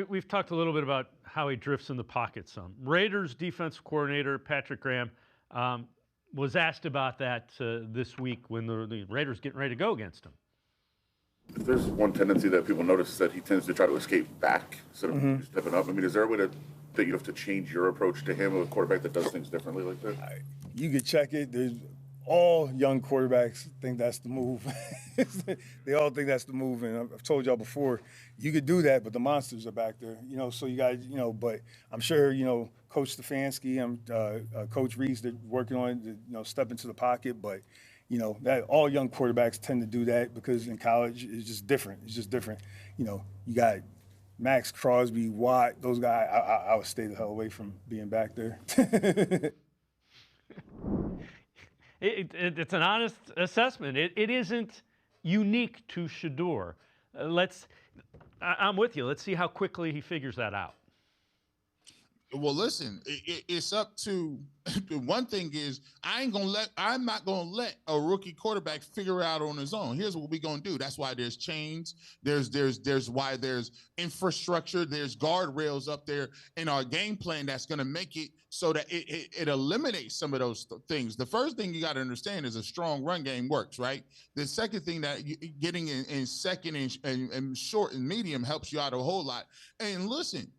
We've talked a little bit about how he drifts in the pocket some. Raiders defensive coordinator Patrick Graham was asked about that this week when the Raiders getting ready to go against him. If there's one tendency that people notice, that he tends to try to escape back instead of stepping up. I mean, is there a way that you have to change your approach to him, a quarterback that does things differently like that? You could check it. All young quarterbacks think that's the move. They all think that's the move, and I've told y'all before, you could do that, but the monsters are back there, so you got, but I'm sure, Coach Stefanski and Coach Reese, they're working on it, step into the pocket, but, that all young quarterbacks tend to do that because in college it's just different. It's just different. You got Max Crosby, Watt, those guys, I would stay the hell away from being back there. It's an honest assessment. It isn't unique to Shedeur. I'm with you. Let's see how quickly he figures that out. Well, listen, it's up to one thing is I'm not gonna let a rookie quarterback figure out on his own. Here's what we're gonna do. That's why there's chains. There's why there's infrastructure. There's guardrails up there in our game plan that's gonna make it so that it eliminates some of those things. The first thing you got to understand is a strong run game works, right? The second thing that getting in second and short and medium helps you out a whole lot. And listen.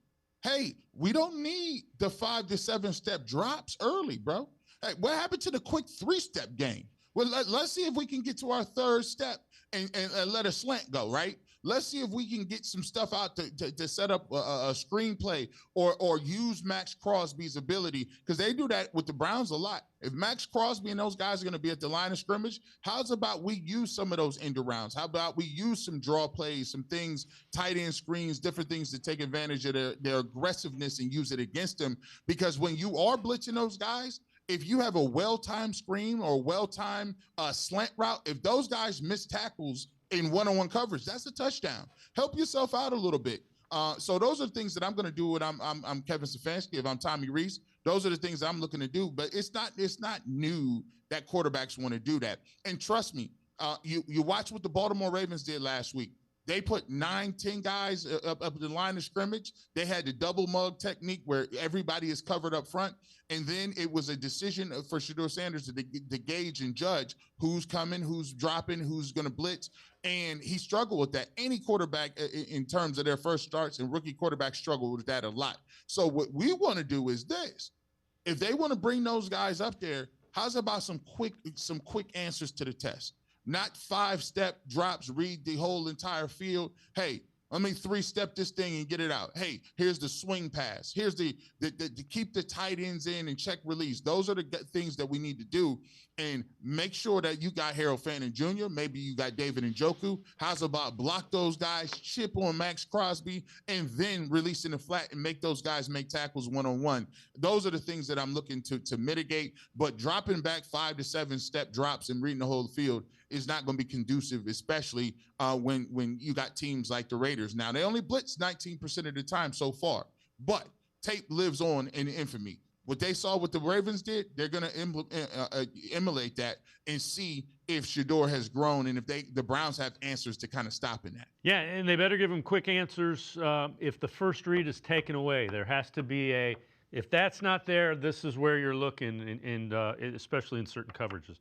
Hey, we don't need the 5 to 7 step drops early, bro. Hey, what happened to the quick 3-step game? Well, let's see if we can get to our 3rd step and let a slant go, right? Let's see if we can get some stuff out to set up a screenplay or use Max Crosby's ability, because they do that with the Browns a lot. If Max Crosby and those guys are going to be at the line of scrimmage, how's about we use some of those end arounds? How about we use some draw plays, some things, tight end screens, different things to take advantage of their aggressiveness and use it against them? Because when you are blitzing those guys, if you have a well-timed screen or a well-timed slant route, if those guys miss tackles in one-on-one coverage, that's a touchdown. Help yourself out a little bit. So those are the things that I'm going to do when I'm Kevin Stefanski. If I'm Tommy Reese, those are the things I'm looking to do. But it's not new that quarterbacks want to do that. And trust me, you watch what the Baltimore Ravens did last week. They put 9, 10 guys up the line of scrimmage. They had the double mug technique where everybody is covered up front. And then it was a decision for Shedeur Sanders to gauge and judge who's coming, who's dropping, who's going to blitz. And he struggled with that. Any quarterback in terms of their first starts, and rookie quarterbacks struggle with that a lot. So what we want to do is this. If they want to bring those guys up there, how's about some quick answers to the test? Not 5-step drops, read the whole entire field. Hey, let me 3-step this thing and get it out. Hey, here's the swing pass. Here's the keep the tight ends in and check release. Those are the things that we need to do. And make sure that you got Harold Fannin Jr., maybe you got David Njoku. How's about block those guys, chip on Max Crosby, and then release in the flat and make those guys make tackles one-on-one. Those are the things that I'm looking to mitigate. But dropping back 5 to 7 step drops and reading the whole field is not going to be conducive, especially when you got teams like the Raiders. Now, they only blitz 19% of the time so far, but tape lives on in infamy. What they saw what the Ravens did, they're going to emulate that and see if Shedeur has grown and if the Browns have answers to kind of stopping that. Yeah, and they better give him quick answers if the first read is taken away. There has to be if that's not there, this is where you're looking, and especially in certain coverages.